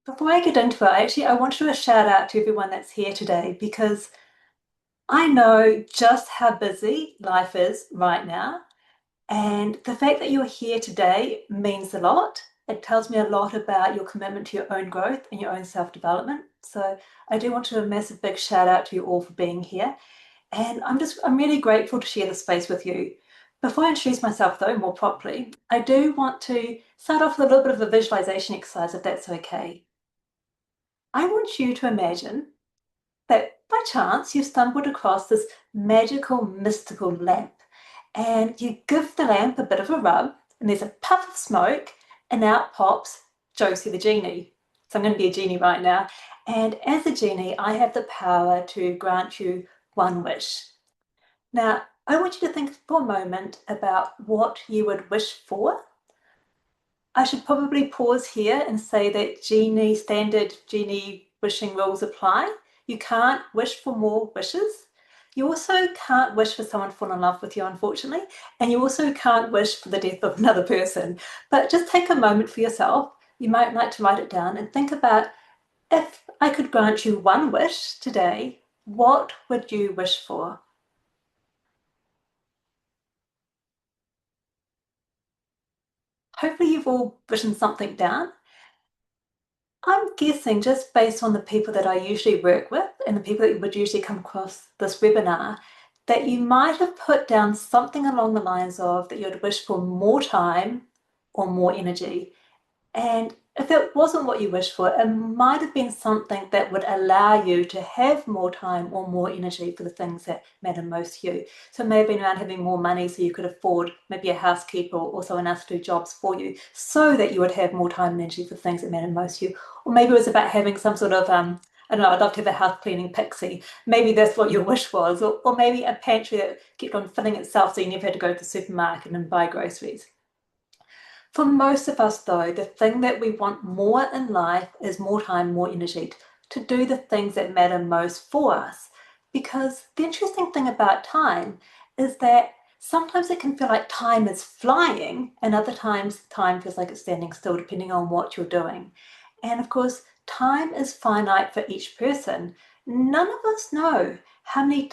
Before I get into it, I want to do a shout out to everyone that's here today because I know just how busy life is right now. And the fact that you're here today means a lot. It tells me a lot about your commitment to your own growth and your own self-development. So I do want to do a massive big shout out to you all for being here. And I'm really grateful to share the space with you. Before I introduce myself though more properly, I do want to start off with a little bit of a visualization exercise if that's okay. I want you to imagine that by chance you stumbled across this magical, mystical lamp, and you give the lamp a bit of a rub, and there's a puff of smoke, and out pops Josie the genie. So I'm going to be a genie right now. And as a genie, I have the power to grant you one wish. Now, I want you to think for a moment about what you would wish for. I should probably pause here and say that standard genie wishing rules apply. You can't wish for more wishes. You also can't wish for someone to fall in love with you, unfortunately, and you also can't wish for the death of another person. But just take a moment for yourself. You might like to write it down and think about, if I could grant you one wish today, what would you wish for? Hopefully you've all written something down. I'm guessing, just based on the people that I usually work with and the people that would usually come across this webinar, that you might have put down something along the lines of that you'd wish for more time or more energy. And if that wasn't what you wished for, it might have been something that would allow you to have more time or more energy for the things that matter most to you. So maybe around having more money so you could afford maybe a housekeeper or someone else to do jobs for you so that you would have more time and energy for things that matter most to you. Or maybe it was about having some sort of, I don't know, I'd love to have a house cleaning pixie. Maybe that's what your wish was. Or maybe a pantry that kept on filling itself so you never had to go to the supermarket and buy groceries. For most of us, though, the thing that we want more in life is more time, more energy to do the things that matter most for us. Because the interesting thing about time is that sometimes it can feel like time is flying, and other times time feels like it's standing still, depending on what you're doing. And of course, time is finite for each person. None of us know how many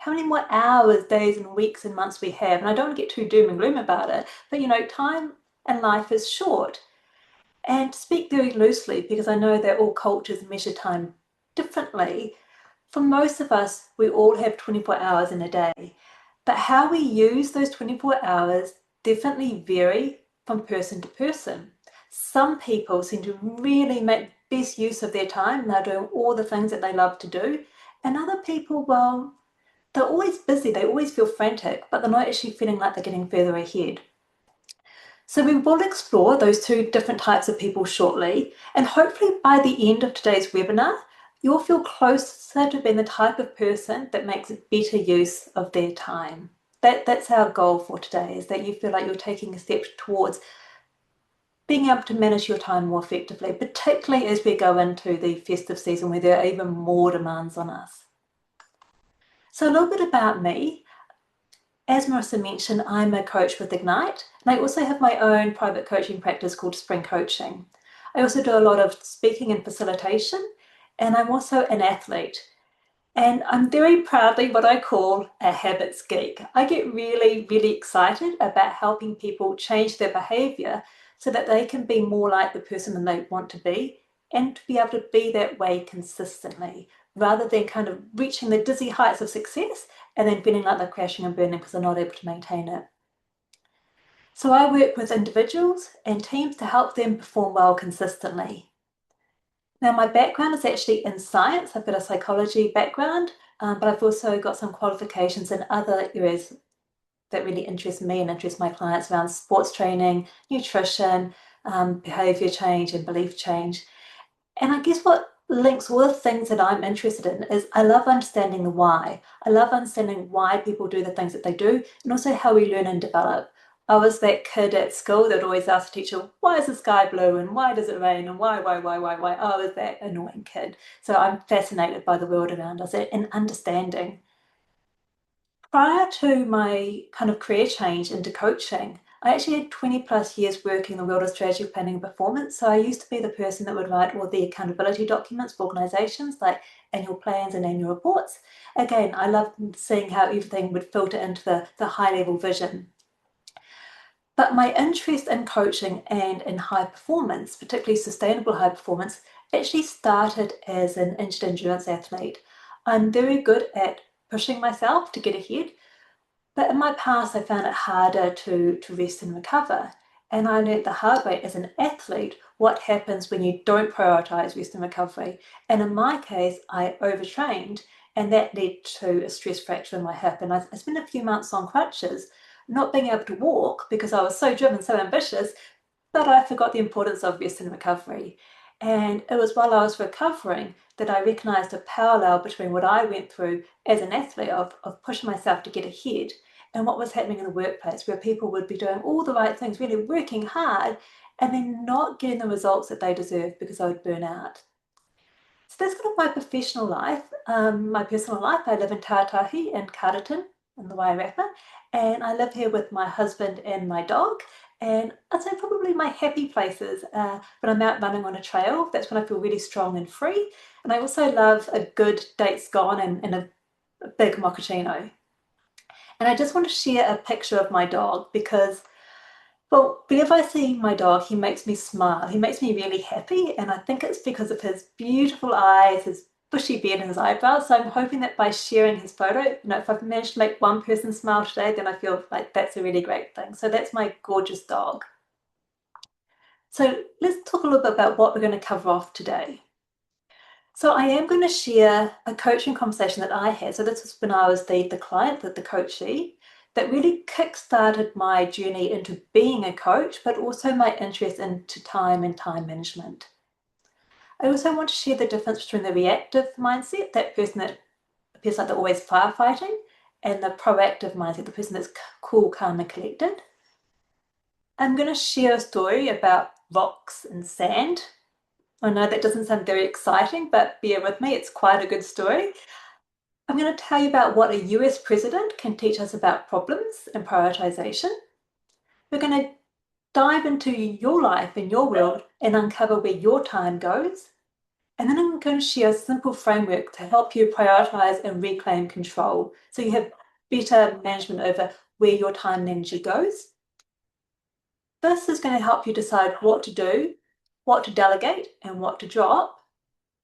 more hours, days, and weeks and months we have. And I don't want to get too doom and gloom about it, but time and life is short. And to speak very loosely, because I know that all cultures measure time differently, for most of us, we all have 24 hours in a day. But how we use those 24 hours definitely vary from person to person. Some people seem to really make best use of their time and they're doing all the things that they love to do. And other people, well, they're always busy, they always feel frantic, but they're not actually feeling like they're getting further ahead. So we will explore those two different types of people shortly, and hopefully by the end of today's webinar, you'll feel closer to being the type of person that makes better use of their time. That's our goal for today, is that you feel like you're taking a step towards being able to manage your time more effectively, particularly as we go into the festive season where there are even more demands on us. So a little bit about me. As Marissa mentioned, I'm a coach with Ignite, and I also have my own private coaching practice called Spring Coaching. I also do a lot of speaking and facilitation, and I'm also an athlete. And I'm very proudly what I call a habits geek. I get really, really excited about helping people change their behavior so that they can be more like the person that they want to be and to be able to be that way consistently rather than kind of reaching the dizzy heights of success and then feeling like they're crashing and burning because they're not able to maintain it. So I work with individuals and teams to help them perform well consistently. Now, my background is actually in science. I've got a psychology background, but I've also got some qualifications in other areas that really interest me and interest my clients around sports training, nutrition, behavior change, and belief change. And I guess what links all the things that I'm interested in is I love understanding the why. I love understanding why people do the things that they do and also how we learn and develop. I was that kid at school that always asked the teacher, why is the sky blue and why does it rain and why? I was that annoying kid. So I'm fascinated by the world around us and understanding. Prior to my kind of career change into coaching, I actually had 20 plus years working in the world of strategy planning and performance. So I used to be the person that would write all the accountability documents for organizations like annual plans and annual reports. Again, I loved seeing how everything would filter into the high level vision. But my interest in coaching and in high performance, particularly sustainable high performance, actually started as an injured endurance athlete. I'm very good at pushing myself to get ahead, but in my past, I found it harder to rest and recover. And I learned the hard way as an athlete what happens when you don't prioritize rest and recovery. And in my case, I overtrained, and that led to a stress fracture in my hip. And I spent a few months on crutches, not being able to walk because I was so driven, so ambitious, but I forgot the importance of rest and recovery. And it was while I was recovering that I recognized a parallel between what I went through as an athlete of pushing myself to get ahead and what was happening in the workplace, where people would be doing all the right things, really working hard, and then not getting the results that they deserve because I would burn out. So that's kind of my professional life. My personal life, I live in Tātahi in Carterton in the Wairarapa, and I live here with my husband and my dog. And I'd say probably my happy places when I'm out running on a trail. That's when I feel really strong and free. And I also love a good dates gone and a big mochaccino. And I just want to share a picture of my dog because, well, whenever I see my dog, he makes me smile. He makes me really happy. And I think it's because of his beautiful eyes, his bushy beard, and his eyebrows. So I'm hoping that by sharing his photo, if I've managed to make one person smile today, then I feel like that's a really great thing. So that's my gorgeous dog. So let's talk a little bit about what we're going to cover off today. So I am going to share a coaching conversation that I had. So this was when I was the client, the coachee, that really kick-started my journey into being a coach, but also my interest into time and time management. I also want to share the difference between the reactive mindset, that person that appears like they're always firefighting, and the proactive mindset, the person that's cool, calm, and collected. I'm going to share a story about rocks and sand. I know that doesn't sound very exciting, but bear with me, it's quite a good story. I'm going to tell you about what a US president can teach us about problems and prioritization. We're going to dive into your life and your world and uncover where your time goes. And then I'm going to share a simple framework to help you prioritize and reclaim control so you have better management over where your time and energy goes. This is going to help you decide what to do, what to delegate, and what to drop.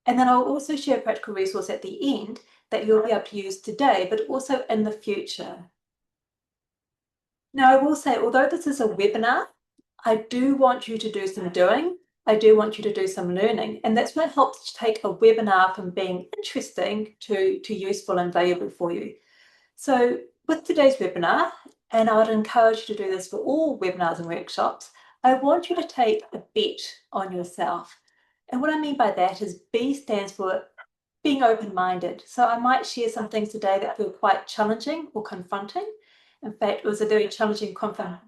And then I'll also share a practical resource at the end that you'll be able to use today, but also in the future. Now, I will say, although this is a webinar, I do want you to do some doing. I do want you to do some learning. And that's what helps take a webinar from being interesting to useful and valuable for you. So with today's webinar, and I would encourage you to do this for all webinars and workshops, I want you to take a bet on yourself. And what I mean by that is B stands for being open-minded. So I might share some things today that feel quite challenging or confronting. In fact, it was a very challenging conversation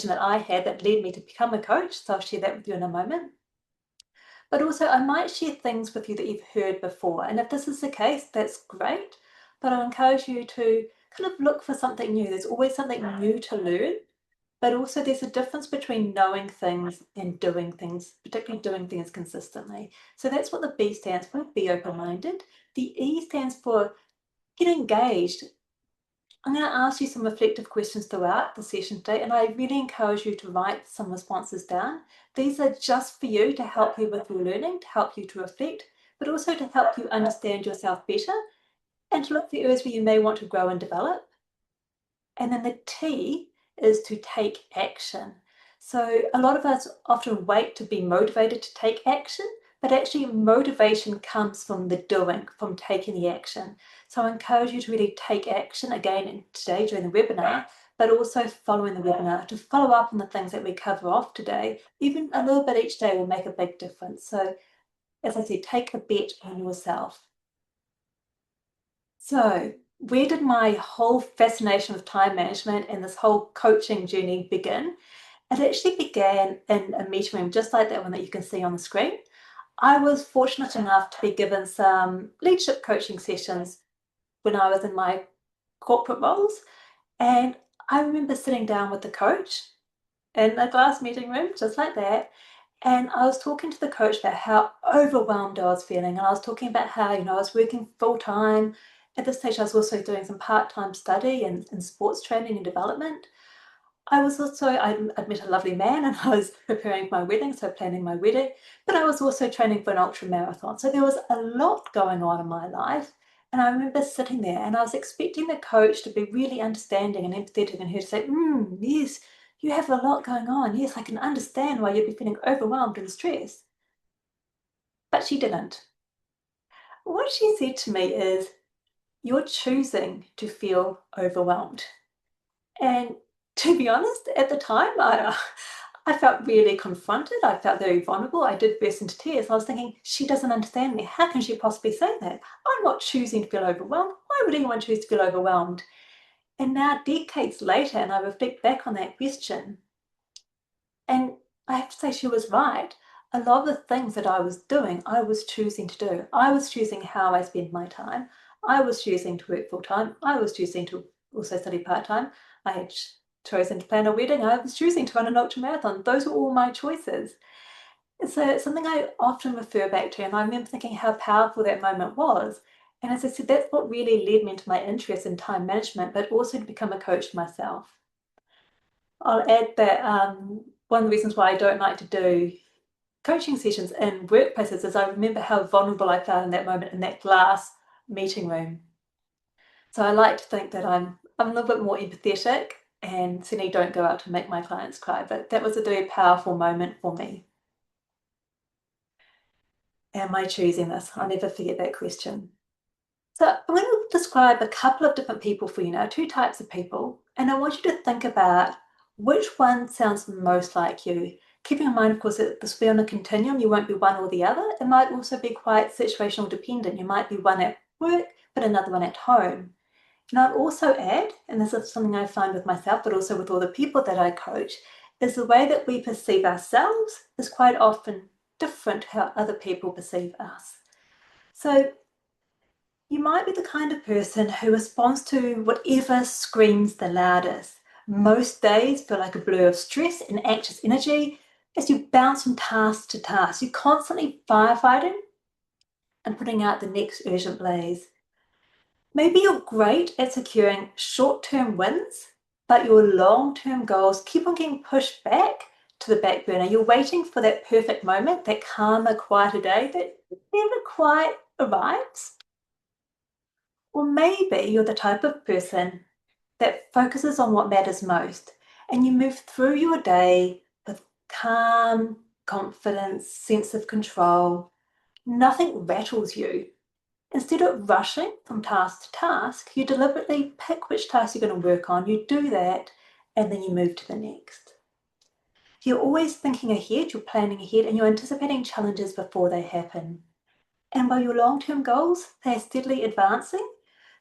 that I had that led me to become a coach. So I'll share that with you in a moment. But also I might share things with you that you've heard before. And if this is the case, that's great. But I encourage you to kind of look for something new. There's always something new to learn. But also there's a difference between knowing things and doing things, particularly doing things consistently. So that's what the B stands for, be open-minded. The E stands for get engaged. I'm going to ask you some reflective questions throughout the session today, and I really encourage you to write some responses down. These are just for you to help you with your learning, to help you to reflect, but also to help you understand yourself better and to look for areas where you may want to grow and develop. And then the T is to take action. So a lot of us often wait to be motivated to take action, but actually motivation comes from the doing, from taking the action. So I encourage you to really take action again today during the webinar, but also following the webinar to follow up on the things that we cover off today. Even a little bit each day will make a big difference. So as I said, take a bet on yourself. So where did my whole fascination with time management and this whole coaching journey begin? It actually began in a meeting room, just like that one that you can see on the screen. I was fortunate enough to be given some leadership coaching sessions when I was in my corporate roles. And I remember sitting down with the coach in a glass meeting room, just like that. And I was talking to the coach about how overwhelmed I was feeling. And I was talking about how, I was working full time. At this stage, I was also doing some part time study and sports training and development. I'd met a lovely man and I was preparing for my wedding, so planning my wedding, but I was also training for an ultra marathon. So there was a lot going on in my life. And I remember sitting there and I was expecting the coach to be really understanding and empathetic and her to say, yes, you have a lot going on. Yes, I can understand why you'd be feeling overwhelmed and stressed. But she didn't. What she said to me is, you're choosing to feel overwhelmed. And to be honest, at the time, I felt really confronted. I felt very vulnerable. I did burst into tears. I was thinking, she doesn't understand me. How can she possibly say that? I'm not choosing to feel overwhelmed. Why would anyone choose to feel overwhelmed? And now, decades later, and I reflect back on that question, and I have to say, she was right. A lot of the things that I was doing, I was choosing to do. I was choosing how I spend my time. I was choosing to work full time. I was choosing to also study part time. I had chosen to plan a wedding. I was choosing to run an ultra marathon. Those were all my choices. And so it's something I often refer back to. And I remember thinking how powerful that moment was. And as I said, that's what really led me into my interest in time management, but also to become a coach myself. I'll add that one of the reasons why I don't like to do coaching sessions in workplaces is I remember how vulnerable I felt in that moment in that glass meeting room. So I like to think that I'm a little bit more empathetic and certainly don't go out to make my clients cry, but that was a very powerful moment for me. Am I choosing this? I'll never forget that question. So I'm going to describe a couple of different people for you now, two types of people, and I want you to think about which one sounds most like you. Keeping in mind, of course, that this will be on a continuum. You won't be one or the other. It might also be quite situational dependent. You might be one at work, but another one at home. And I'd also add, and this is something I find with myself, but also with all the people that I coach, is the way that we perceive ourselves is quite often different to how other people perceive us. So you might be the kind of person who responds to whatever screams the loudest. Most days feel like a blur of stress and anxious energy as you bounce from task to task. You're constantly firefighting and putting out the next urgent blaze. Maybe you're great at securing short-term wins, but your long-term goals keep on getting pushed back to the back burner. You're waiting for that perfect moment, that calmer, quieter day that never quite arrives. Or maybe you're the type of person that focuses on what matters most and you move through your day with calm, confidence, sense of control. Nothing rattles you. Instead of rushing from task to task, you deliberately pick which task you're going to work on, you do that, and then you move to the next. You're always thinking ahead, you're planning ahead, and you're anticipating challenges before they happen. And while your long-term goals, they're steadily advancing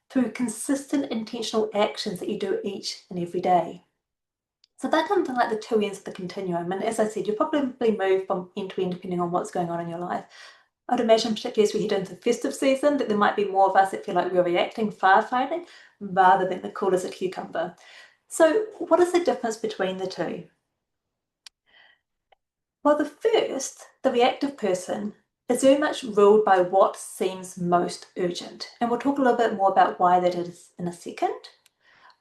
through consistent intentional actions that you do each and every day. So they're kind of like the two ends of the continuum. And as I said, you probably move from end to end depending on what's going on in your life. I'd imagine, particularly as we head into the festive season, that there might be more of us that feel like we're reacting, firefighting, rather than the cool as a cucumber. So what is the difference between the two? Well, the first, the reactive person, is very much ruled by what seems most urgent. And we'll talk a little bit more about why that is in a second.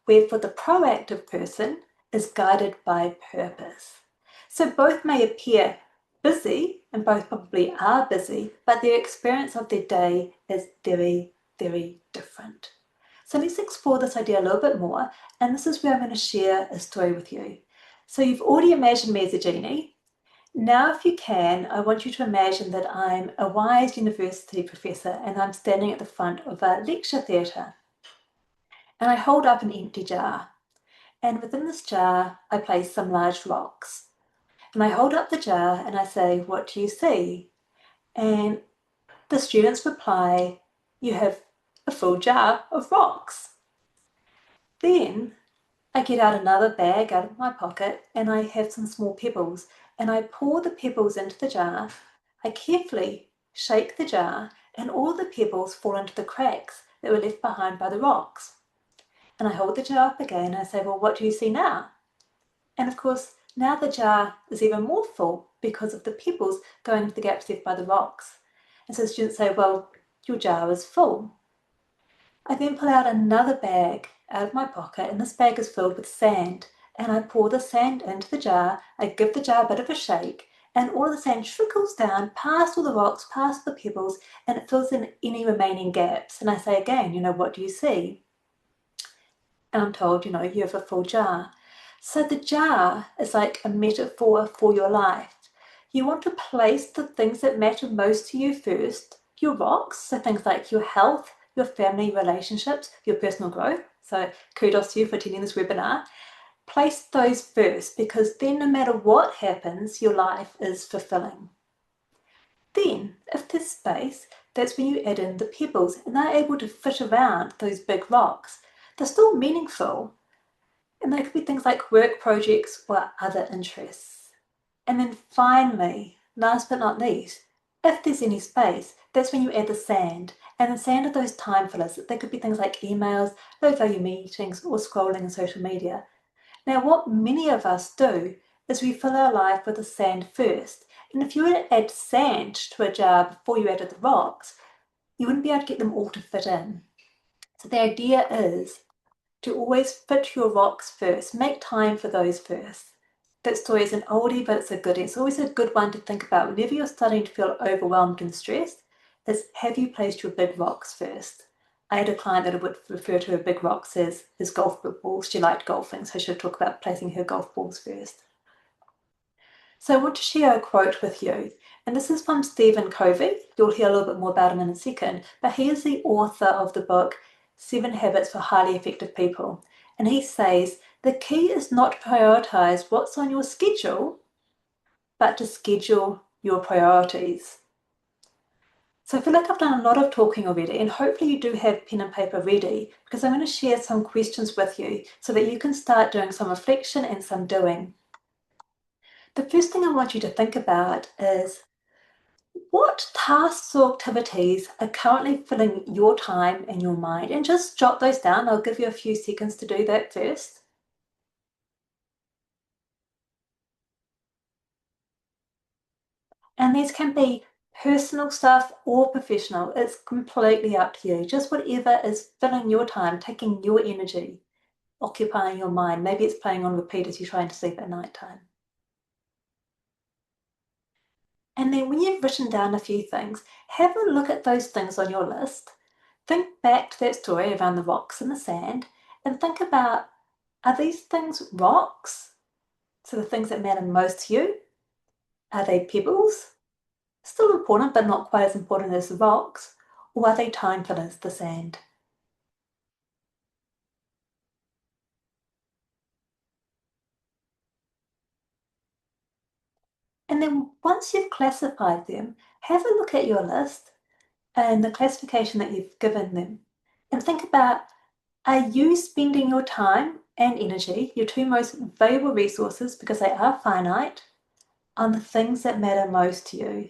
Where for the proactive person is guided by purpose. So both may appear busy, and both probably are busy, but their experience of their day is very, very different. So let's explore this idea a little bit more, and this is where I'm going to share a story with you. So you've already imagined me as a genie. Now, if you can, I want you to imagine that I'm a wise university professor and I'm standing at the front of a lecture theatre. And I hold up an empty jar. And within this jar, I place some large rocks. And I hold up the jar and I say, "What do you see?" And the students reply, "You have a full jar of rocks." Then I get out another bag out of my pocket and I have some small pebbles and I pour the pebbles into the jar. I carefully shake the jar and all the pebbles fall into the cracks that were left behind by the rocks. And I hold the jar up again and I say, well, what do you see now? And of course, now the jar is even more full because of the pebbles going into the gaps left by the rocks. And so the students say, well, your jar is full. I then pull out another bag out of my pocket, and this bag is filled with sand. And I pour the sand into the jar, I give the jar a bit of a shake, and all of the sand trickles down past all the rocks, past the pebbles, and it fills in any remaining gaps. And I say again, what do you see? And I'm told, you have a full jar. So the jar is like a metaphor for your life. You want to place the things that matter most to you first, your rocks, so things like your health, your family relationships, your personal growth. So kudos to you for attending this webinar. Place those first, because then no matter what happens, your life is fulfilling. Then, if there's space, that's when you add in the pebbles, and they're able to fit around those big rocks. They're still meaningful, and they could be things like work projects or other interests. And then finally, last but not least, if there's any space, that's when you add the sand. And the sand are those time fillers. They could be things like emails, low value meetings, or scrolling on social media. Now, what many of us do is we fill our life with the sand first. And if you were to add sand to a jar before you added the rocks, you wouldn't be able to get them all to fit in. So the idea is to always fit your rocks first. Make time for those first. That story is an oldie, but it's a goodie. It's always a good one to think about whenever you're starting to feel overwhelmed and stressed, is have you placed your big rocks first? I had a client that would refer to her big rocks as his golf balls. She liked golfing, so she would talk about placing her golf balls first. So I want to share a quote with you, and this is from Stephen Covey. You'll hear a little bit more about him in a second, but he is the author of the book 7 Habits for Highly Effective People. And he says, the key is not to prioritize what's on your schedule, but to schedule your priorities. So I feel like I've done a lot of talking already, and hopefully you do have pen and paper ready, because I'm going to share some questions with you so that you can start doing some reflection and some doing. The first thing I want you to think about is, what tasks or activities are currently filling your time and your mind? And just jot those down. I'll give you a few seconds to do that first. And these can be personal stuff or professional. It's completely up to you. Just whatever is filling your time, taking your energy, occupying your mind. Maybe it's playing on repeat as you're trying to sleep at night time. And then when you've written down a few things, have a look at those things on your list. Think back to that story around the rocks and the sand, and think about, are these things rocks? So the things that matter most to you? Are they pebbles? Still important, but not quite as important as the rocks. Or are they time fillers, the sand? And then once you've classified them, have a look at your list and the classification that you've given them. And think about, are you spending your time and energy, your two most valuable resources, because they are finite, on the things that matter most to you?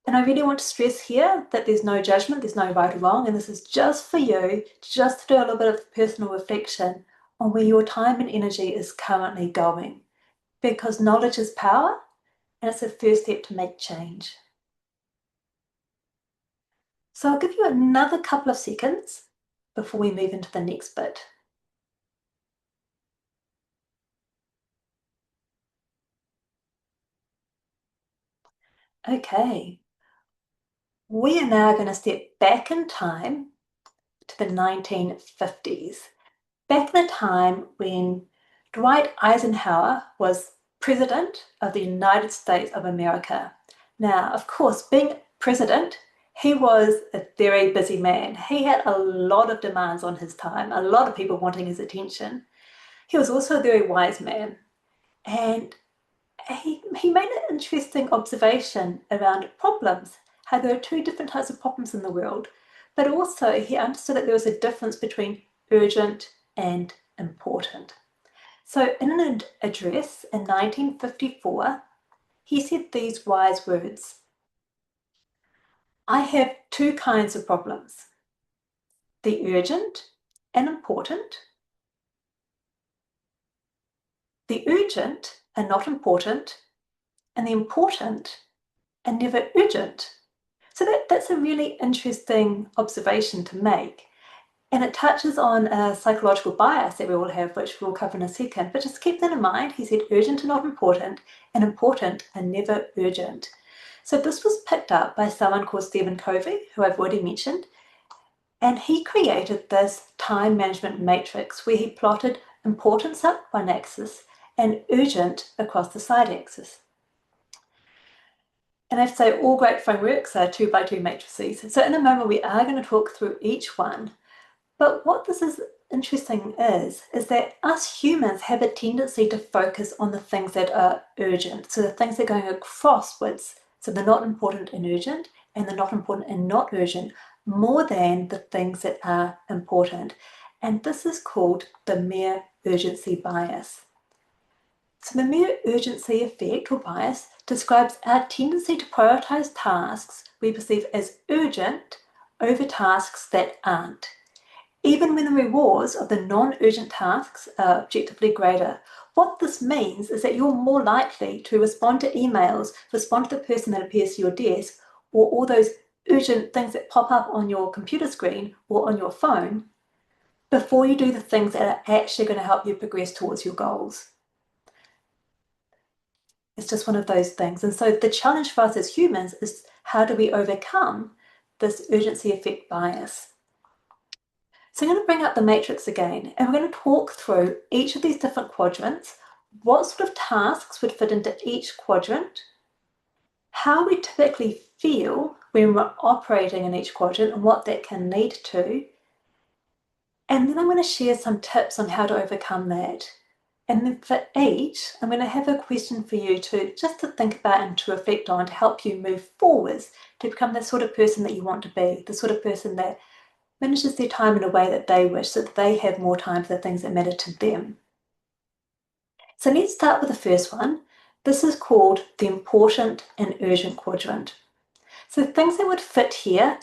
And I really want to stress here that there's no judgment, there's no right or wrong, and this is just for you, just to do a little bit of personal reflection on where your time and energy is currently going. Because knowledge is power, and it's the first step to make change. So I'll give you another couple of seconds before we move into the next bit. Okay, we are now going to step back in time to the 1950s. Back in a time when Dwight Eisenhower was President of the United States of America. Now, of course, being president, he was a very busy man. He had a lot of demands on his time, a lot of people wanting his attention. He was also a very wise man, and he made an interesting observation around problems, how there are two different types of problems in the world, but also he understood that there was a difference between urgent and important. So in an address in 1954, he said these wise words: I have two kinds of problems, the urgent and important, the urgent and not important, and the important and never urgent. So that's a really interesting observation to make. And it touches on a psychological bias that we all have, which we'll cover in a second. But just keep that in mind. He said urgent and not important, and important and never urgent. So this was picked up by someone called Stephen Covey, who I've already mentioned. And he created this time management matrix where he plotted importance up one axis and urgent across the side axis. And I have to say, all great frameworks are 2x2 matrices. So in a moment, we are going to talk through each one. But what this is interesting is that us humans have a tendency to focus on the things that are urgent. So the things that are going acrosswards. So they're not important and urgent, and they're not important and not urgent, more than the things that are important. And this is called the mere urgency bias. So the mere urgency effect or bias describes our tendency to prioritize tasks we perceive as urgent over tasks that aren't, even when the rewards of the non-urgent tasks are objectively greater. What this means is that you're more likely to respond to emails, respond to the person that appears to your desk, or all those urgent things that pop up on your computer screen or on your phone before you do the things that are actually going to help you progress towards your goals. It's just one of those things. And so the challenge for us as humans is, how do we overcome this urgency effect bias? So I'm going to bring up the matrix again, and we're going to talk through each of these different quadrants, what sort of tasks would fit into each quadrant, how we typically feel when we're operating in each quadrant and what that can lead to. And then I'm going to share some tips on how to overcome that. And then for each, I'm going to have a question for you just to think about and to reflect on, to help you move forwards to become the sort of person that you want to be, the sort of person that manages their time in a way that they wish, so that they have more time for the things that matter to them. So let's start with the first one. This is called the important and urgent quadrant. So things that would fit here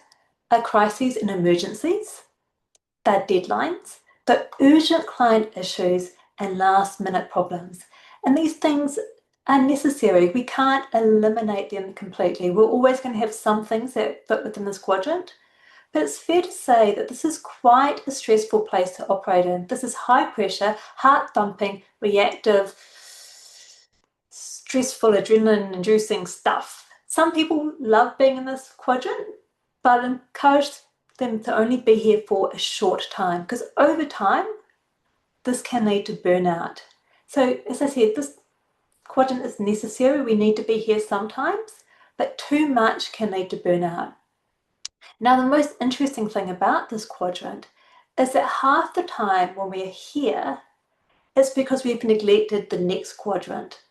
are crises and emergencies, they're deadlines, the urgent client issues, and last-minute problems. And these things are necessary. We can't eliminate them completely. We're always going to have some things that fit within this quadrant. But it's fair to say that this is quite a stressful place to operate in. This is high pressure, heart thumping, reactive, stressful, adrenaline-inducing stuff. Some people love being in this quadrant, but I encourage them to only be here for a short time, because over time, this can lead to burnout. So as I said, this quadrant is necessary. We need to be here sometimes, but too much can lead to burnout. Now, the most interesting thing about this quadrant is that half the time when we're here, it's because we've neglected the next quadrant.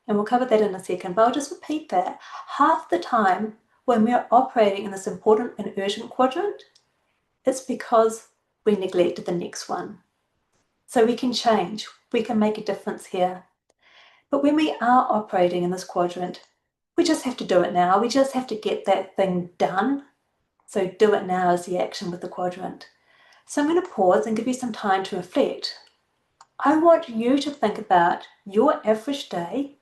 And we'll cover that in a second, but I'll just repeat that. Half the time when we're operating in this important and urgent quadrant, it's because we neglected the next one. So we can change, we can make a difference here. But when we are operating in this quadrant, we just have to do it now. We just have to get that thing done. So do it now is the action with the quadrant. So I'm going to pause and give you some time to reflect. I want you to think about your average day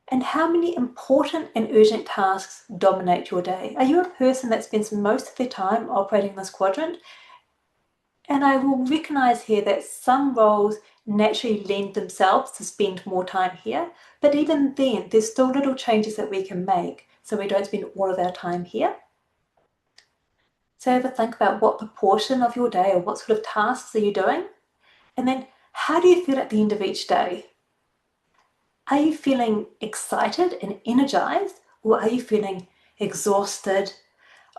and how many important and urgent tasks dominate your day. Are you a person that spends most of their time operating in this quadrant? And I will recognize here that some roles naturally lend themselves to spend more time here, but even then, there's still little changes that we can make so we don't spend all of our time here. So have a think about what proportion of your day or what sort of tasks are you doing? And then how do you feel at the end of each day? Are you feeling excited and energized, or are you feeling exhausted,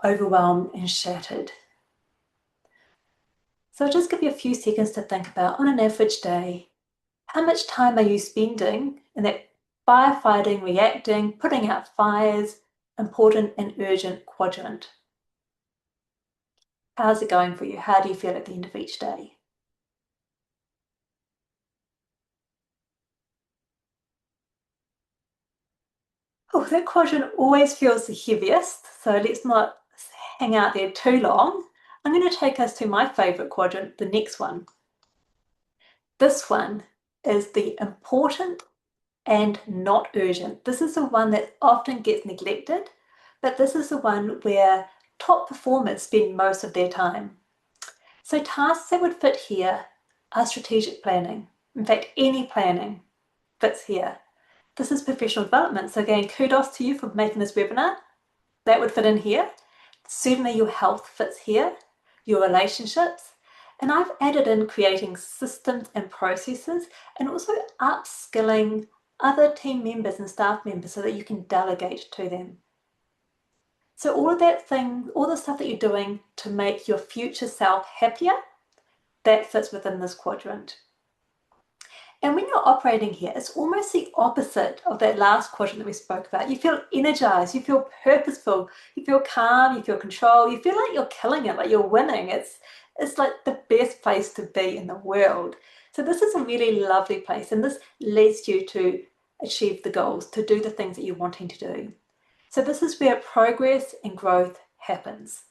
overwhelmed, and shattered? So I'll just give you a few seconds to think about, on an average day, how much time are you spending in that firefighting, reacting, putting out fires, important and urgent quadrant? How's it going for you? How do you feel at the end of each day? Oh, that quadrant always feels the heaviest, so let's not hang out there too long. I'm going to take us to my favorite quadrant, the next one. This one is the important and not urgent. This is the one that often gets neglected, but this is the one where top performers spend most of their time. So tasks that would fit here are strategic planning. In fact, any planning fits here. This is professional development. So again, kudos to you for making this webinar. That would fit in here. Certainly your health fits here, your relationships. And I've added in creating systems and processes and also upskilling other team members and staff members so that you can delegate to them. So all of that thing, all the stuff that you're doing to make your future self happier, that fits within this quadrant. And when you're operating here, it's almost the opposite of that last quadrant that we spoke about. You feel energized, you feel purposeful, you feel calm, you feel control, you feel like you're killing it, like you're winning. It's like the best place to be in the world. So this is a really lovely place, and this leads you to achieve the goals, to do the things that you're wanting to do. So this is where progress and growth happens.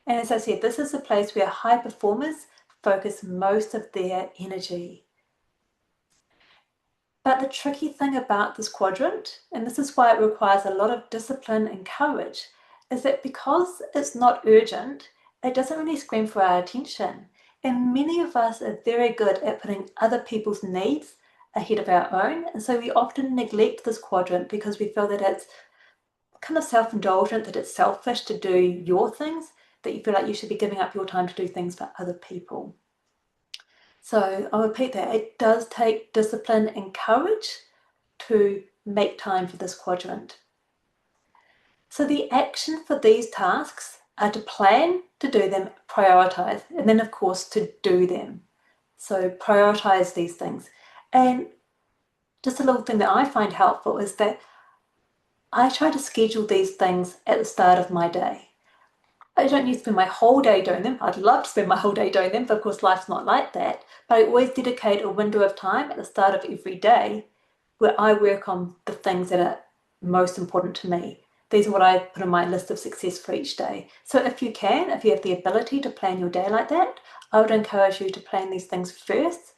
And as I said, this is the place where high performers focus most of their energy. But the tricky thing about this quadrant, and this is why it requires a lot of discipline and courage, is that because it's not urgent, it doesn't really scream for our attention. And many of us are very good at putting other people's needs ahead of our own. And so we often neglect this quadrant because we feel that it's kind of self-indulgent, that it's selfish to do your things, that you feel like you should be giving up your time to do things for other people. So I'll repeat that. It does take discipline and courage to make time for this quadrant. So the action for these tasks are to plan, to do them, prioritize, and then of course to do them. So prioritize these things. And just a little thing that I find helpful is that I try to schedule these things at the start of my day. I don't need to spend my whole day doing them. I'd love to spend my whole day doing them, but of course life's not like that. But I always dedicate a window of time at the start of every day where I work on the things that are most important to me. These are what I put on my list of success for each day. So if you have the ability to plan your day like that, I would encourage you to plan these things first.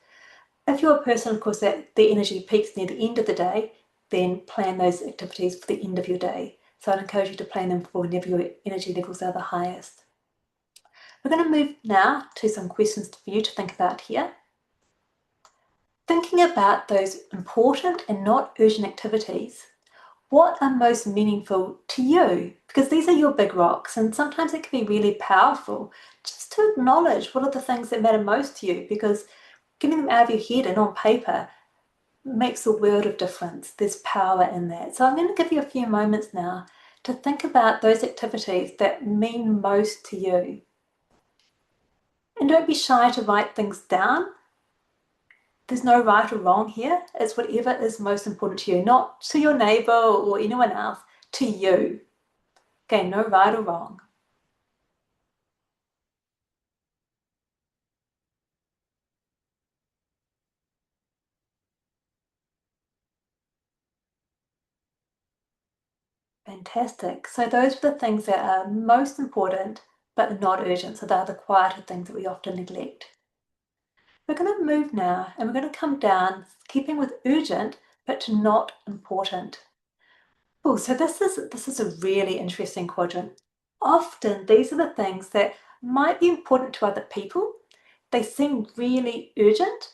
If you're a person, of course, that the energy peaks near the end of the day, then plan those activities for the end of your day. So I'd encourage you to plan them for whenever your energy levels are the highest. We're going to move now to some questions for you to think about here. Thinking about those important and not urgent activities, what are most meaningful to you? Because these are your big rocks, and sometimes it can be really powerful just to acknowledge what are the things that matter most to you, because getting them out of your head and on paper makes a world of difference. There's power in that. So I'm going to give you a few moments now to think about those activities that mean most to you. And don't be shy to write things down. There's no right or wrong here. It's whatever is most important to you, not to your neighbor or anyone else, to you. Okay, no right or wrong. Fantastic. So those are the things that are most important but not urgent. So they're the quieter things that we often neglect. We're going to move now and we're going to come down, keeping with urgent but not important. Oh, so this is a really interesting quadrant. Often these are the things that might be important to other people. They seem really urgent,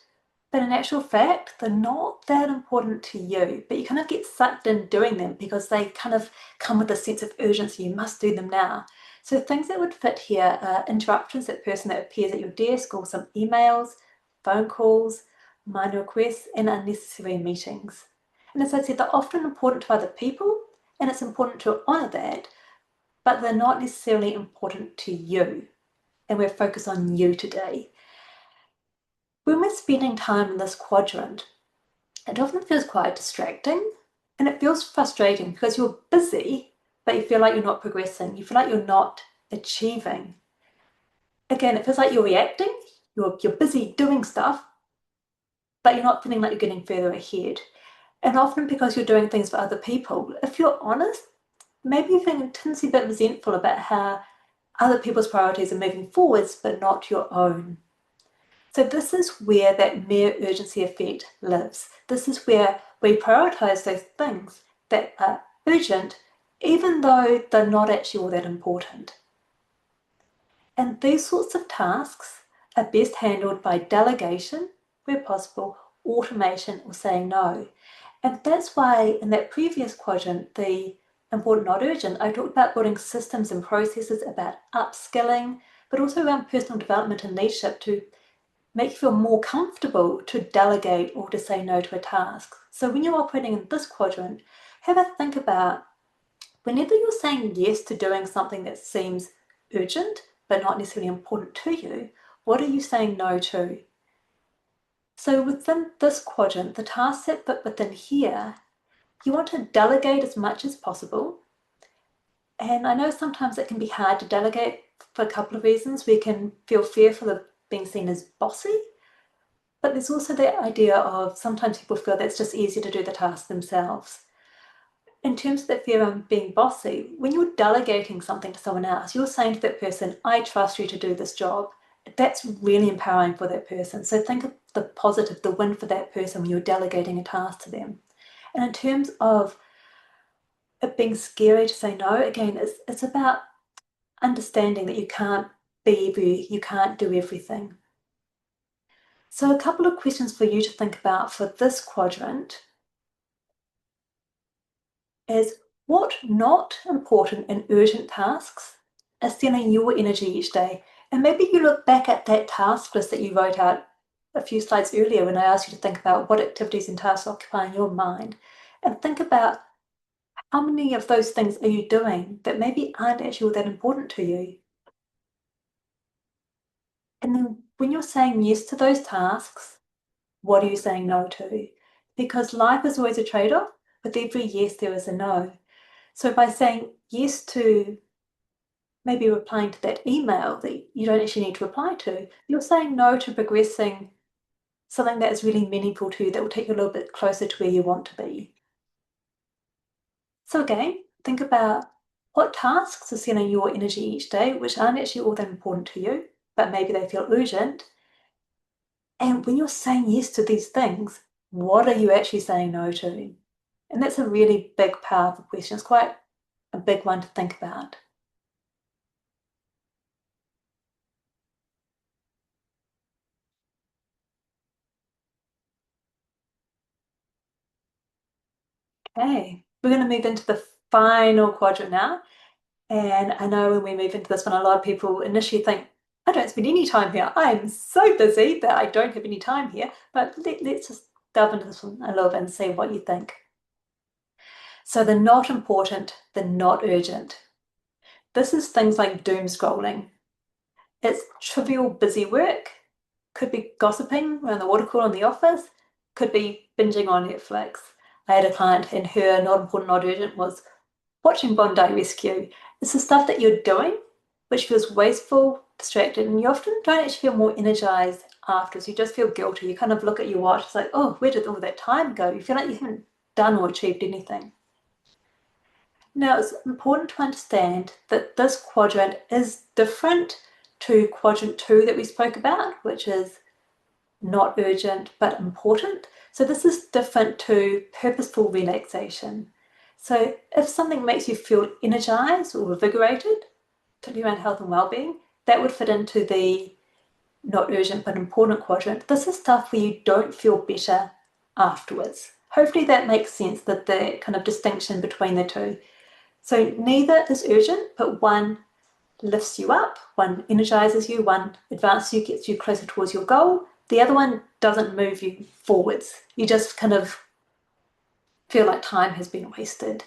but in actual fact, they're not that important to you, but you kind of get sucked in doing them because they kind of come with a sense of urgency. You must do them now. So things that would fit here are interruptions, that person that appears at your desk, or some emails, phone calls, minor requests, and unnecessary meetings. And as I said, they're often important to other people, and it's important to honor that, but they're not necessarily important to you. And we're focused on you today. When we're spending time in this quadrant, it often feels quite distracting, and it feels frustrating because you're busy, but you feel like you're not progressing. You feel like you're not achieving. Again, it feels like you're reacting. You're busy doing stuff, but you're not feeling like you're getting further ahead. And often because you're doing things for other people, if you're honest, maybe you're feeling a bit resentful about how other people's priorities are moving forwards, but not your own. So this is where that mere urgency effect lives. This is where we prioritise those things that are urgent, even though they're not actually all that important. And these sorts of tasks are best handled by delegation, where possible, automation, or saying no. And that's why in that previous quadrant, the important, not urgent, I talked about building systems and processes, about upskilling, but also around personal development and leadership to make you feel more comfortable to delegate or to say no to a task. So when you're operating in this quadrant, have a think about whenever you're saying yes to doing something that seems urgent but not necessarily important to you, what are you saying no to? So within this quadrant, the tasks that fit within here, you want to delegate as much as possible. And I know sometimes it can be hard to delegate for a couple of reasons. We can feel fearful of being seen as bossy, but there's also the idea of sometimes people feel that it's just easier to do the task themselves. In terms of that fear of being bossy, when you're delegating something to someone else, you're saying to that person, I trust you to do this job. That's really empowering for that person. So think of the positive, the win for that person when you're delegating a task to them. And in terms of it being scary to say no, again, it's about understanding that you can't you can't do everything. So a couple of questions for you to think about for this quadrant is what not important and urgent tasks are stealing your energy each day? And maybe you look back at that task list that you wrote out a few slides earlier when I asked you to think about what activities and tasks occupy your mind, and think about how many of those things are you doing that maybe aren't actually all that important to you. And then when you're saying yes to those tasks, what are you saying no to? Because life is always a trade-off. With every yes, there is a no. So by saying yes to maybe replying to that email that you don't actually need to reply to, you're saying no to progressing something that is really meaningful to you, that will take you a little bit closer to where you want to be. So again, think about what tasks are stealing your energy each day, which aren't actually all that important to you, but maybe they feel urgent. And when you're saying yes to these things, what are you actually saying no to? And that's a really big, powerful question. It's quite a big one to think about. Okay, we're going to move into the final quadrant now. And I know when we move into this one, a lot of people initially think, I don't spend any time here. I'm so busy that I don't have any time here. But let's just delve into this one a little bit and see what you think. So the not important, the not urgent. This is things like doom scrolling. It's trivial busy work. Could be gossiping around the water cooler in the office. Could be binging on Netflix. I had a client and her not important, not urgent was watching Bondi Rescue. It's the stuff that you're doing which feels wasteful, distracted, and you often don't actually feel more energized afterwards. You just feel guilty. You kind of look at your watch, it's like, oh, where did all that time go? You feel like you haven't done or achieved anything. Now, it's important to understand that this quadrant is different to quadrant 2 that we spoke about, which is not urgent but important. So this is different to purposeful relaxation. So if something makes you feel energized or revigorated, particularly around health and well-being, that would fit into the not urgent but important quadrant. This is stuff where you don't feel better afterwards. Hopefully that makes sense, that the kind of distinction between the two. So neither is urgent, but one lifts you up, one energizes you, one advances you, gets you closer towards your goal. The other one doesn't move you forwards. You just kind of feel like time has been wasted.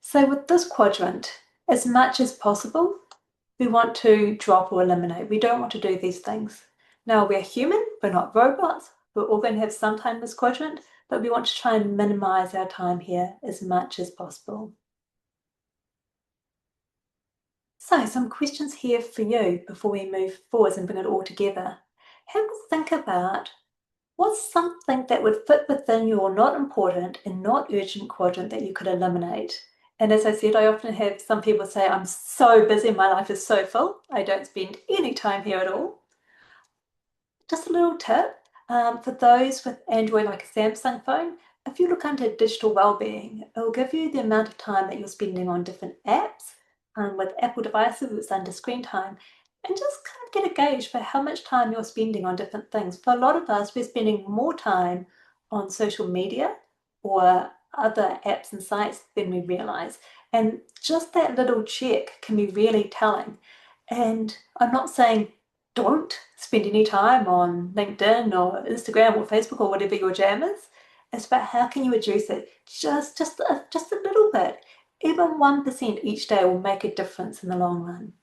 So with this quadrant, as much as possible, we want to drop or eliminate. We don't want to do these things. Now, we're human, we're not robots. We're all going to have some time in this quadrant, but we want to try and minimize our time here as much as possible. So, some questions here for you before we move forwards and bring it all together. Have a think about what's something that would fit within your not important and not urgent quadrant that you could eliminate. And as I said, I often have some people say, I'm so busy, my life is so full, I don't spend any time here at all. Just a little tip for those with Android, like a Samsung phone, if you look under digital well-being, it will give you the amount of time that you're spending on different apps. With Apple devices, it's under screen time, and just kind of get a gauge for how much time you're spending on different things. For a lot of us, we're spending more time on social media or other apps and sites than we realize. And just that little check can be really telling. And I'm not saying don't spend any time on LinkedIn or Instagram or Facebook or whatever your jam is. It's about how can you reduce it just a little bit. Even 1% each day will make a difference in the long run.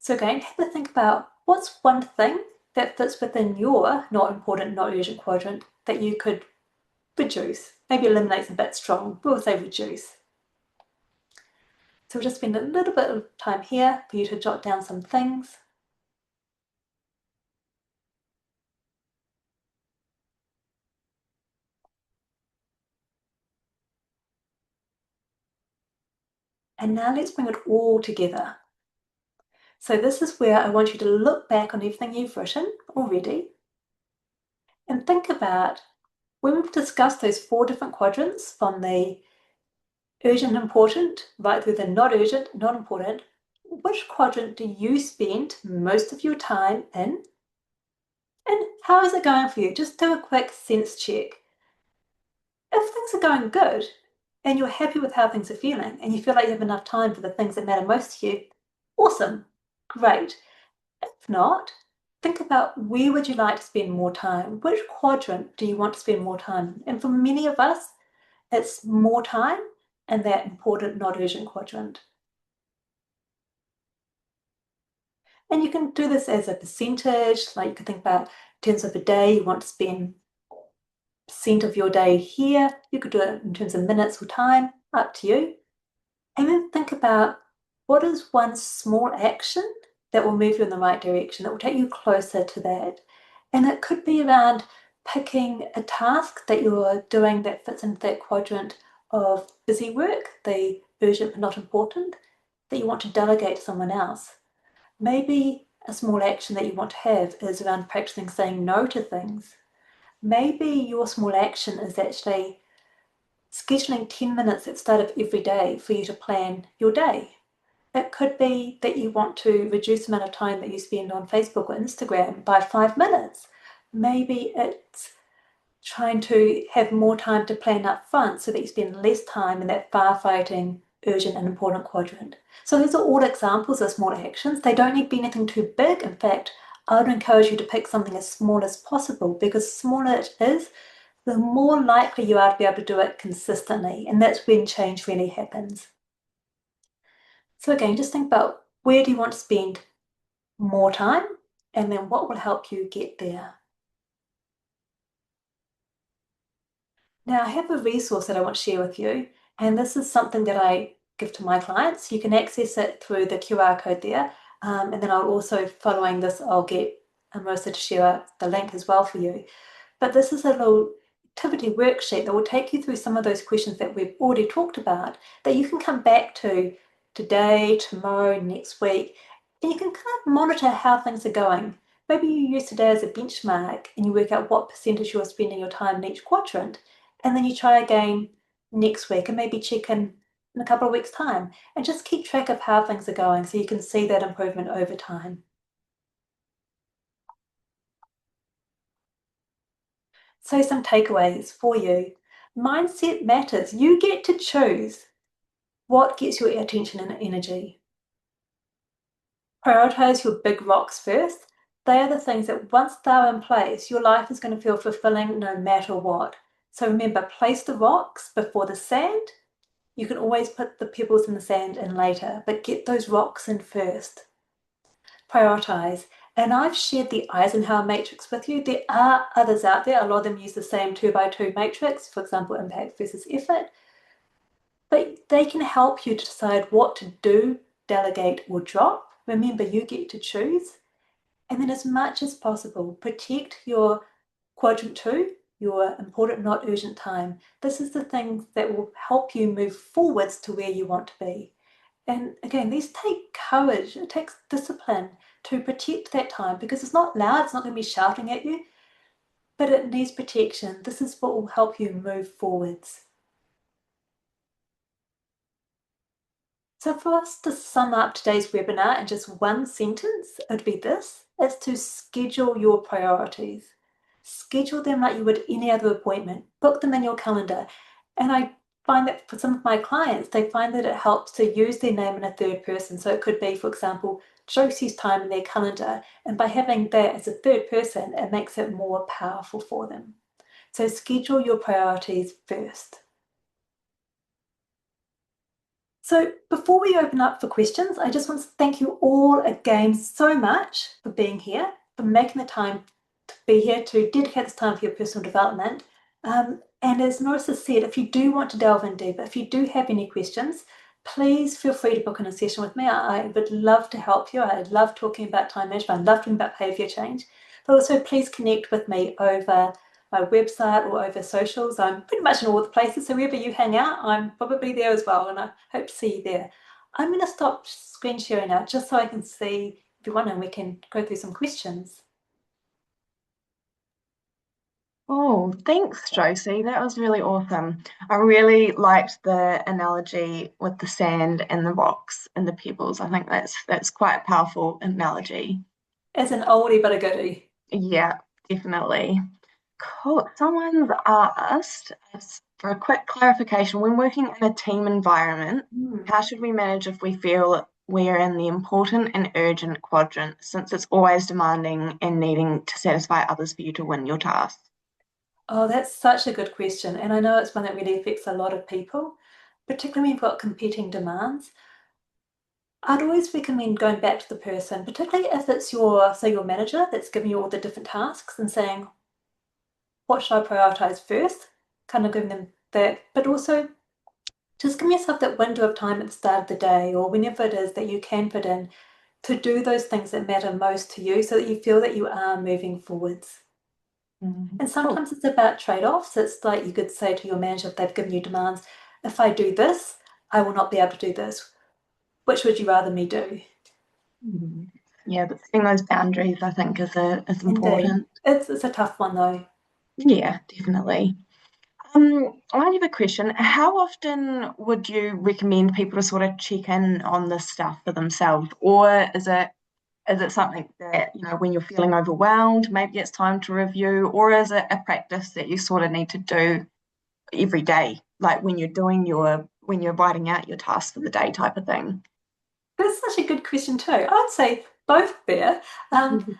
So again, have a think about what's one thing that fits within your not important, not urgent quadrant that you could reduce. Maybe eliminate's a bit strong. We'll say reduce. So we'll just spend a little bit of time here for you to jot down some things. And now let's bring it all together. So this is where I want you to look back on everything you've written already and think about when we've discussed those 4 different quadrants from the urgent, important, right through the not urgent, not important, which quadrant do you spend most of your time in? And how is it going for you? Just do a quick sense check. If things are going good and you're happy with how things are feeling and you feel like you have enough time for the things that matter most to you, awesome, great. If not, think about where would you like to spend more time? Which quadrant do you want to spend more time? And for many of us, it's more time in that important, not urgent quadrant. And you can do this as a percentage, like you can think about in terms of a day, you want to spend percent of your day here. You could do it in terms of minutes or time, up to you. And then think about what is one small action that will move you in the right direction, that will take you closer to that. And it could be around picking a task that you're doing that fits into that quadrant of busy work, the urgent but not important, that you want to delegate to someone else. Maybe a small action that you want to have is around practicing saying no to things. Maybe your small action is actually scheduling 10 minutes at the start of every day for you to plan your day. It could be that you want to reduce the amount of time that you spend on Facebook or Instagram by 5 minutes. Maybe it's trying to have more time to plan up front so that you spend less time in that firefighting, urgent and important quadrant. So these are all examples of small actions. They don't need to be anything too big. In fact, I would encourage you to pick something as small as possible, because the smaller it is, the more likely you are to be able to do it consistently. And that's when change really happens. So again, just think about where do you want to spend more time, and then what will help you get there. Now, I have a resource that I want to share with you, and this is something that I give to my clients. You can access it through the QR code there, and then I'll also, following this, I'll get Marissa to share the link as well for you. But this is a little activity worksheet that will take you through some of those questions that we've already talked about that you can come back to today, tomorrow, next week, and you can kind of monitor how things are going. Maybe you use today as a benchmark and you work out what percentage you're spending your time in each quadrant, and then you try again next week and maybe check in a couple of weeks' time and just keep track of how things are going so you can see that improvement over time. So some takeaways for you. Mindset matters. You get to choose what gets your attention and energy. Prioritize your big rocks first. They are the things that once they're in place, your life is going to feel fulfilling no matter what. So remember, place the rocks before the sand. You can always put the pebbles in the sand in later, but get those rocks in first. Prioritize. And I've shared the Eisenhower matrix with you. There are others out there. A lot of them use the same 2x2 matrix, for example, impact versus effort. But they can help you to decide what to do, delegate, or drop. Remember, you get to choose. And then, as much as possible, protect your quadrant 2 your important, not urgent time. This is the things that will help you move forwards to where you want to be. And again, these take courage, it takes discipline to protect that time because it's not loud, it's not going to be shouting at you, but it needs protection. This is what will help you move forwards. So for us to sum up today's webinar in just one sentence, it would be this: it's to schedule your priorities. Schedule them like you would any other appointment. Book them in your calendar. And I find that for some of my clients, they find that it helps to use their name in a third person. So it could be, for example, Josie's time in their calendar. And by having that as a third person, it makes it more powerful for them. So schedule your priorities first. So before we open up for questions, I just want to thank you all again so much for being here, for making the time to be here, to dedicate this time for your personal development. And as Marissa said, if you do want to delve in deeper, if you do have any questions, please feel free to book in a session with me. I would love to help you. I love talking about time management. I love talking about behavior change. But also please connect with me over my website or over socials. I'm pretty much in all the places, so wherever you hang out, I'm probably there as well, and I hope to see you there. I'm going to stop screen sharing now just so I can see everyone and we can go through some questions. Oh, thanks, Josie. That was really awesome. I really liked the analogy with the sand and the rocks and the pebbles. I think that's quite a powerful analogy. As an oldie but a goodie. Yeah, definitely. Cool. Someone's asked us for a quick clarification. When working in a team environment, Mm. how should we manage if we feel we're in the important and urgent quadrant, since it's always demanding and needing to satisfy others for you to win your task? Oh, that's such a good question. And I know it's one that really affects a lot of people, particularly when you've got competing demands. I'd always recommend going back to the person, particularly if it's your, say, your manager that's giving you all the different tasks and saying, what should I prioritize first? Kind of giving them that, but also just give yourself that window of time at the start of the day or whenever it is that you can fit in to do those things that matter most to you so that you feel that you are moving forwards. And Cool. sometimes it's about trade-offs. It's like you could say to your manager if they've given you demands, if I do this, I will not be able to do this. Which would you rather me do? Mhm. Yeah, but setting those boundaries, I think, is Indeed. important. It's a tough one though. Yeah, definitely. I have a question. How often would you recommend people to sort of check in on this stuff for themselves, or is it something that, when you're feeling overwhelmed, maybe it's time to review, or is it a practice that you sort of need to do every day, like when you're writing out your tasks for the day type of thing? That's such a good question too. I'd say both there. Um,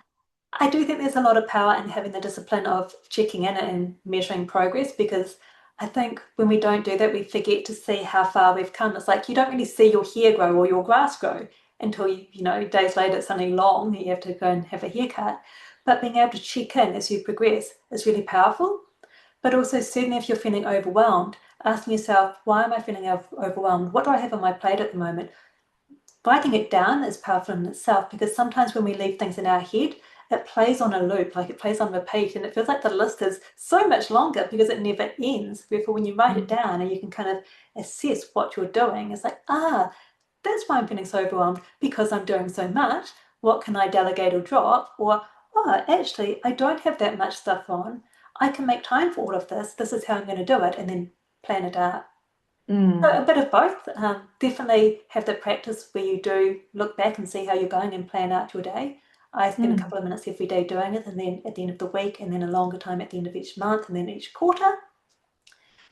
I do think there's a lot of power in having the discipline of checking in and measuring progress because I think when we don't do that, we forget to see how far we've come. It's like you don't really see your hair grow or your grass grow until days later it's suddenly long and you have to go and have a haircut. But being able to check in as you progress is really powerful. But also, certainly if you're feeling overwhelmed, asking yourself, why am I feeling overwhelmed? What do I have on my plate at the moment? Writing it down is powerful in itself because sometimes when we leave things in our head, it plays on a loop, like it plays on repeat, and it feels like the list is so much longer because it never ends. Therefore, when you write it down and you can kind of assess what you're doing, it's like, that's why I'm feeling so overwhelmed because I'm doing so much. What can I delegate or drop? Or, actually, I don't have that much stuff on. I can make time for all of this. This is how I'm going to do it, and then plan it out. So Mm, a bit of both. Definitely have the practice where you do look back and see how you're going and plan out your day. I spend a mm, couple of minutes every day doing it, and then at the end of the week, and then a longer time at the end of each month, and then each quarter.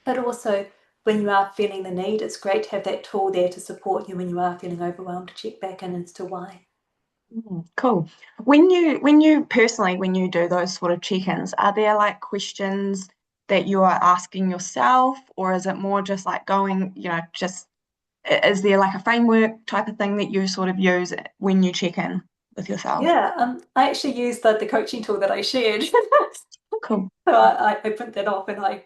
But also, when you are feeling the need, it's great to have that tool there to support you when you are feeling overwhelmed to check back in as to why. cool. When you do those sort of check-ins, are there like questions that you are asking yourself, or is it more just like going, is there like a framework type of thing that you sort of use when you check in with yourself? Yeah, I actually use the coaching tool that I shared. Oh, cool. So I print that off and I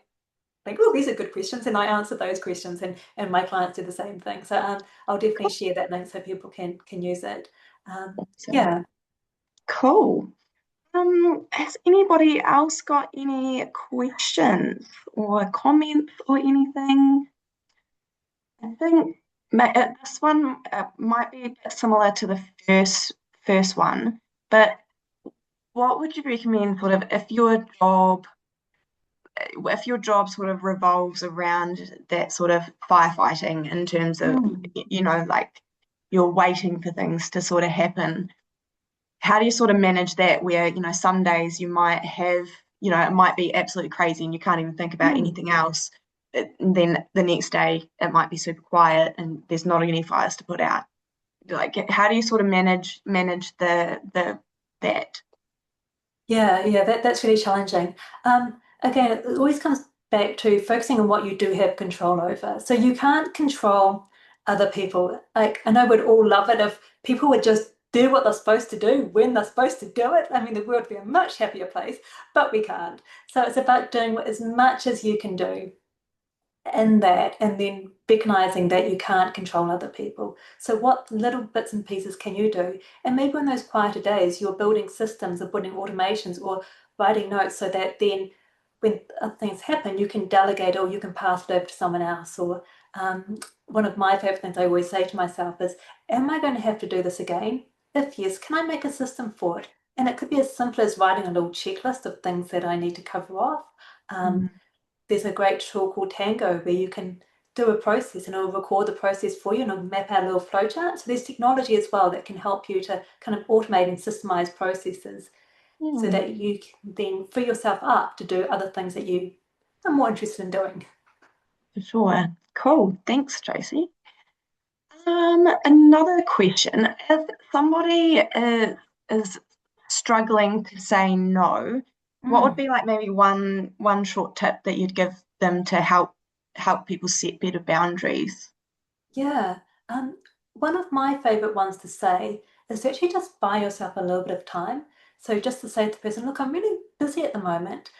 think, oh, these are good questions, and I answer those questions, and my clients do the same thing. So I'll definitely Cool. share that link so people can use it. Awesome. Yeah, Cool. Has anybody else got any questions or comments or anything? I think this one might be a bit similar to the first one, but what would you recommend sort of if your job sort of revolves around that sort of firefighting in terms of, Mm. like you're waiting for things to sort of happen? How do you sort of manage that where, some days you might have, it might be absolutely crazy and you can't even think about Mm. anything else. And then the next day it might be super quiet and there's not any fires to put out. Like, how do you sort of manage the that? Yeah, yeah, that's really challenging. Again, it always comes back to focusing on what you do have control over. So you can't control other people. Like, I know we'd all love it if people would just do what they're supposed to do when they're supposed to do it. I mean, the world would be a much happier place, but we can't. So it's about doing as much as you can do in that and then recognizing that you can't control other people. So what little bits and pieces can you do? And maybe on those quieter days, you're building systems or building automations or writing notes so that then when other things happen, you can delegate or you can pass it over to someone else. Or one of my favorite things I always say to myself is, am I going to have to do this again? If yes, can I make a system for it? And it could be as simple as writing a little checklist of things that I need to cover off. Um, Mm, there's a great tool called Tango where you can do a process and it'll record the process for you and it'll map out a little flowchart. So there's technology as well that can help you to kind of automate and systemize processes so mm, that you can then free yourself up to do other things that you are more interested in doing. for sure. Cool. Thanks, Tracy. Another question. If somebody is struggling to say no, what would Mm. be like maybe one short tip that you'd give them to help people set better boundaries? Yeah. Um, One of my favorite ones to say is to actually just buy yourself a little bit of time. So just to say to the person, look, I'm really busy at the moment.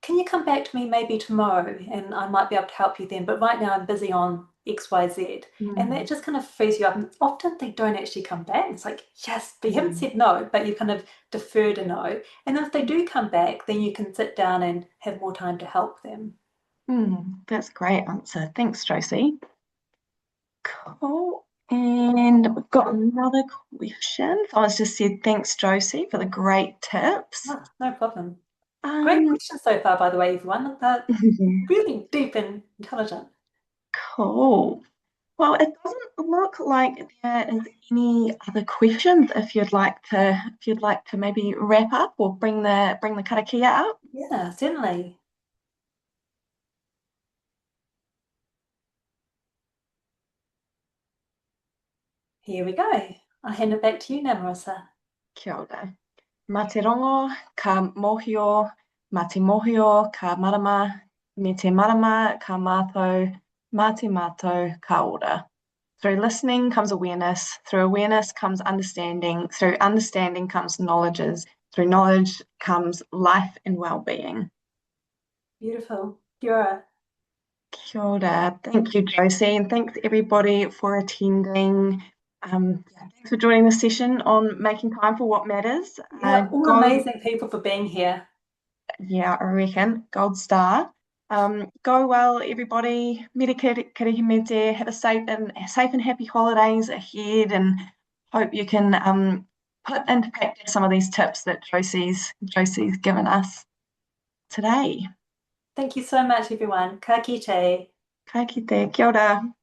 Can you come back to me maybe tomorrow and I might be able to help you then? But right now I'm busy on XYZ. And that Mm, just kind of frees you up. And often they don't actually come back. It's like, yes, but you haven't mm, said no, but you kind of deferred a no. And if they do come back, then you can sit down and have more time to help them. that's a great answer. Thanks, Tracy. Cool. And we've got another question. So I was just said thanks, Josie, for the great tips. Oh, no problem. Great Um, questions so far, by the way, everyone. They're really deep and intelligent. cool. Well, it doesn't look like there is any other questions. If you'd like to maybe wrap up or bring the karakia up. Yeah, certainly. Here we go. I'll hand it back to you now, Marissa. Kia ora. Mā te rongo, ka mohio, mā te mohio, ka marama, me te marama, ka mātou, mā te mātou, ka ora. Through listening comes awareness, through awareness comes understanding, through understanding comes knowledges, through knowledge comes life and well-being. Beautiful. Kia Kia ora. Thank you, Josie, and thanks everybody for attending. Thanks for joining the session on making time for what matters. Yeah, all Go, amazing people for being here. yeah, I reckon, gold star. Go well, everybody. Mire kirihimete. Have a safe and happy holidays ahead, and hope you can put into practice some of these tips that Josie's given us today. Thank you so much, everyone. Ka kite. Ka kite, kia ora.